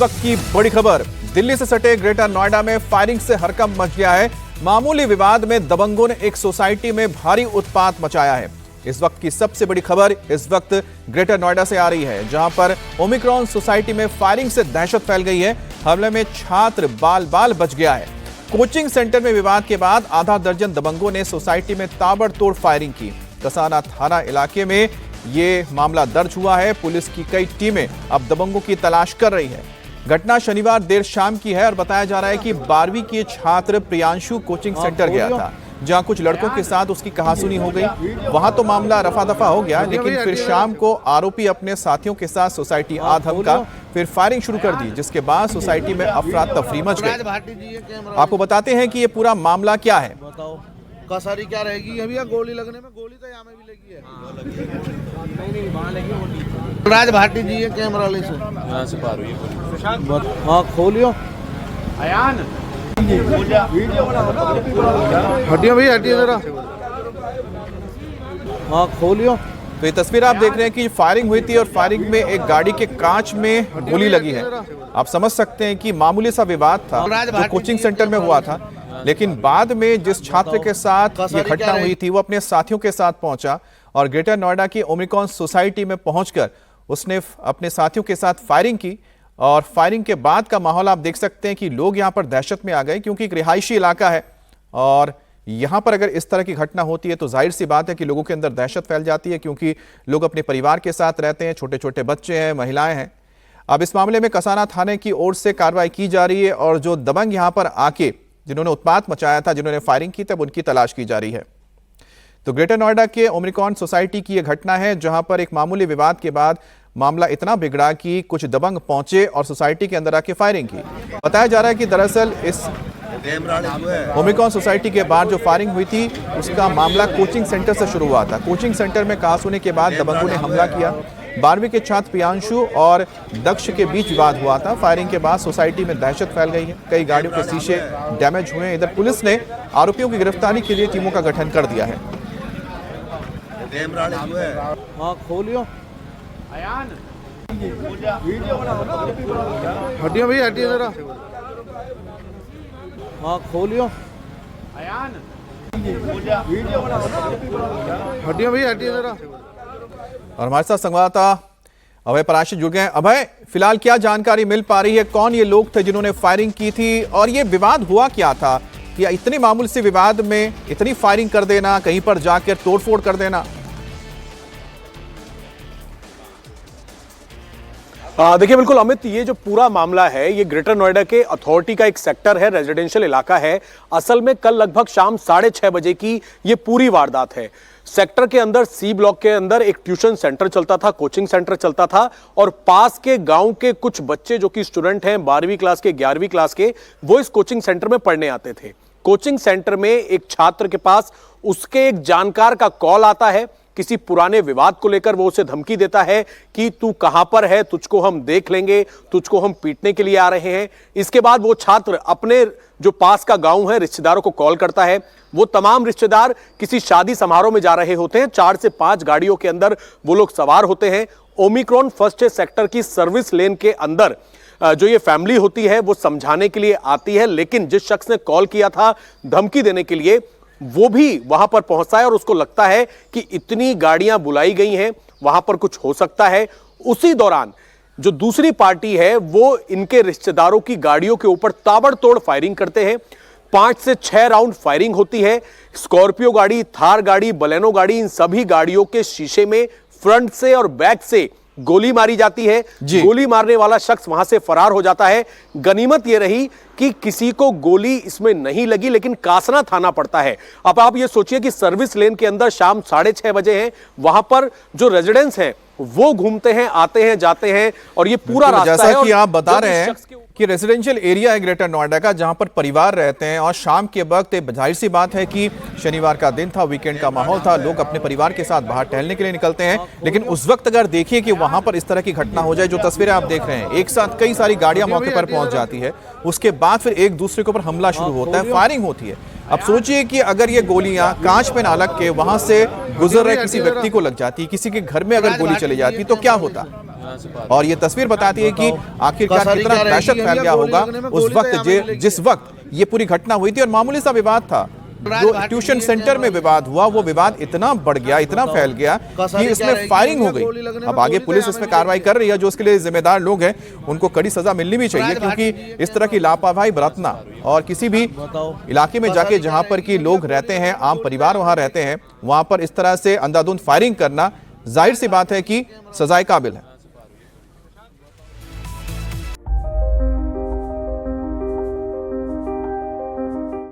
वक्त की बड़ी खबर, दिल्ली से सटे ग्रेटर नोएडा में फायरिंग से हड़कंप मच गया है। मामूली विवाद में दबंगों ने एक सोसाइटी में भारी उत्पात मचाया है। इस वक्त की सबसे बड़ी खबर इस वक्त ग्रेटर नोएडा से आ रही है, जहां पर ओमिक्रॉन सोसाइटी में फायरिंग से दहशत फैल गई है। हमले में छात्र बाल बाल बच गया है। कोचिंग सेंटर में विवाद के बाद आधा दर्जन दबंगों ने सोसाइटी में ताबड़तोड़ फायरिंग की। कसाना थाना इलाके में ये मामला दर्ज हुआ है। पुलिस की कई टीमें अब दबंगों की तलाश कर रही है। घटना शनिवार देर शाम की है और बताया जा रहा है कि 12वीं के छात्र प्रियांशु कोचिंग सेंटर गया था, जहां कुछ लड़कों के साथ उसकी कहासुनी हो गई। वहां तो मामला रफा दफा हो गया, लेकिन फिर शाम को आरोपी अपने साथियों के साथ सोसाइटी आ धमका, फिर फायरिंग शुरू कर दी, जिसके बाद सोसाइटी में अफरा तफरी मच गई। आपको बताते हैं कि ये पूरा मामला क्या है। कसारी क्या रहेगी अभी, गोली लगने में, गोली तो यहाँ में भी लगी है। राज भाटी जी है कैमरा ले से यहाँ से पार हुई है। हाँ खोलियो अयान, हटियो भैया हटियो जरा। हाँ खोलियो। तो ये तस्वीर आप देख रहे हैं कि फायरिंग हुई थी और फायरिंग में एक गाड़ी के कांच में गोली लगी है। आप समझ सकते हैं कि मामूली सा विवाद था जो कोचिंग सेंटर में हुआ था, लेकिन बाद में जिस छात्र के साथ ये घटना हुई थी वो अपने साथियों के साथ पहुंचा और ग्रेटर नोएडा की ओमिक्रॉन सोसाइटी में पहुंचकर उसने अपने साथियों के साथ फायरिंग की। और फायरिंग के बाद का माहौल आप देख सकते हैं कि लोग यहां पर दहशत में आ गए, क्योंकि एक रिहायशी इलाका है और यहां पर अगर इस तरह की घटना होती है तो जाहिर सी बात है कि लोगों के अंदर दहशत फैल जाती है, क्योंकि लोग अपने परिवार के साथ रहते हैं, छोटे छोटे बच्चे हैं, महिलाएं हैं। अब इस मामले में कसाना थाने की ओर से कार्रवाई की जा रही है और जो दबंग यहां पर आके जिन्होंने उत्पात मचाया था, जिन्होंने फायरिंग की, तब उनकी तलाश की जा रही है। तो ग्रेटर नोएडा के ओमिक्रॉन सोसाइटी की यह घटना है, जहां पर एक मामूली विवाद के बाद मामला इतना बिगड़ा कि कुछ दबंग पहुंचे और सोसाइटी के अंदर आके फायरिंग की। बताया जा रहा है कि दरअसल इस ओमिक्रॉन सोसाइटी के बाद जो फायरिंग हुई थी उसका मामला कोचिंग सेंटर से शुरू हुआ था। कोचिंग सेंटर में कहासुनी के बाद दबंगों ने हमला किया। 12वीं के छात्र प्रियांशु और दक्ष के बीच विवाद हुआ था। फायरिंग के बाद सोसाइटी में दहशत फैल गई है। कई गाड़ियों के शीशे डैमेज हुए हैं। इधर पुलिस ने आरोपियों की गिरफ्तारी के लिए टीमों का गठन कर दिया है। हाँ खोलियो अयान, हटियो भैया हटियो जरा। हाँ खोलियो अयान, हटियो भैया हटियो जरा। और हमारे साथ संवाददाता अभय पराशर जुड़ गए हैं। अभय, फिलहाल क्या जानकारी मिल पा रही है? कौन ये लोग थे जिन्होंने फायरिंग की थी और ये विवाद हुआ क्या था? या इतने मामूली से विवाद में इतनी फायरिंग कर देना, कहीं पर जाकर तोड़फोड़ कर देना? देखिए बिल्कुल अमित, ये जो पूरा मामला है ये ग्रेटर नोएडा के अथॉरिटी का एक सेक्टर है, रेजिडेंशियल इलाका है। असल में कल लगभग शाम 6:30 बजे की ये पूरी वारदात है। सेक्टर के अंदर सी ब्लॉक के अंदर एक ट्यूशन सेंटर चलता था, कोचिंग सेंटर चलता था और पास के गांव के कुछ बच्चे जो कि स्टूडेंट हैं 12वीं क्लास के, 11वीं क्लास के, वो इस कोचिंग सेंटर में पढ़ने आते थे। कोचिंग सेंटर में एक छात्र के पास उसके एक जानकार का कॉल आता है। किसी पुराने विवाद को लेकर वो उसे धमकी देता है कि तू कहां पर है, तुझको हम देख लेंगे, तुझको हम पीटने के लिए आ रहे हैं। इसके बाद वो छात्र अपने जो पास का गांव है रिश्तेदारों को कॉल करता है। वो तमाम रिश्तेदार किसी शादी समारोह में जा रहे होते हैं। 4 से 5 गाड़ियों के अंदर वो लोग सवार होते हैं। ओमिक्रॉन फर्स्ट सेक्टर की सर्विस लेन के अंदर जो ये फैमिली होती है वो समझाने के लिए आती है, लेकिन जिस शख्स ने कॉल किया था धमकी देने के लिए वो भी वहां पर पहुंचता है और उसको लगता है कि इतनी गाड़ियां बुलाई गई हैं, वहां पर कुछ हो सकता है। उसी दौरान जो दूसरी पार्टी है वो इनके रिश्तेदारों की गाड़ियों के ऊपर ताबड़तोड़ फायरिंग करते हैं। 5 से 6 राउंड फायरिंग होती है। स्कॉर्पियो गाड़ी, थार गाड़ी, बलेनो गाड़ी, इन सभी गाड़ियों के शीशे में फ्रंट से और बैक से गोली मारी जाती है। गोली मारने वाला शख्स वहां से फरार हो जाता है। गनीमत यह रही कि किसी को गोली इसमें नहीं लगी, लेकिन कासना थाना पड़ता है। अब आप ये सोचिए कि सर्विस लेन के अंदर शाम 6:30 बजे हैं, वहां पर जो रेजिडेंट्स हैं वो घूमते हैं, आते हैं, जाते हैं और ये पूरा रास्ता जैसा है। कि आप बता रहे हैं कि रेजिडेंशियल एरिया है ग्रेटर नोएडा का, जहां पर परिवार रहते हैं और शाम के वक्त जाहिर सी बात है कि शनिवार का दिन था, वीकेंड का माहौल था, लोग अपने परिवार के साथ बाहर टहलने के लिए निकलते हैं। लेकिन उस वक्त अगर देखिए कि वहां पर इस तरह की घटना हो जाए, जो तस्वीरें आप देख रहे हैं, एक साथ कई सारी गाड़ियां मौके पर पहुंच जाती है, उसके बाद फिर एक दूसरे के ऊपर हमला शुरू होता है, फायरिंग होती है। अब सोचिए कि अगर ये गोलियां कांच पे ना लग के वहां से गुजर रहे किसी व्यक्ति को लग जाती, किसी के घर में अगर गोली चली जाती तो क्या होता? और ये तस्वीर बताती है कि आखिरकार कसरी कितना क्या रहेगी दहशत कि फैल गया गोली होगा लगने में उस गोली तो वक्त यहाँ पे मिलेगी। जिस वक्त ये पूरी घटना हुई थी। और मामूली सा विवाद था, जो ट्यूशन सेंटर में विवाद हुआ, वो विवाद इतना बढ़ गया, इतना फैल गया कि इसमें फायरिंग हो गई। अब आगे पुलिस इसमें कार्रवाई कर रही है। जो इसके लिए जिम्मेदार लोग हैं उनको कड़ी सजा मिलनी भी चाहिए, क्योंकि इस तरह की लापरवाही बरतना और किसी भी इलाके में जाके जहां पर कि लोग रहते हैं, आम परिवार वहां रहते हैं, वहां पर इस तरह से अंधाधुंध फायरिंग करना जाहिर सी बात है कि सजाए काबिल है।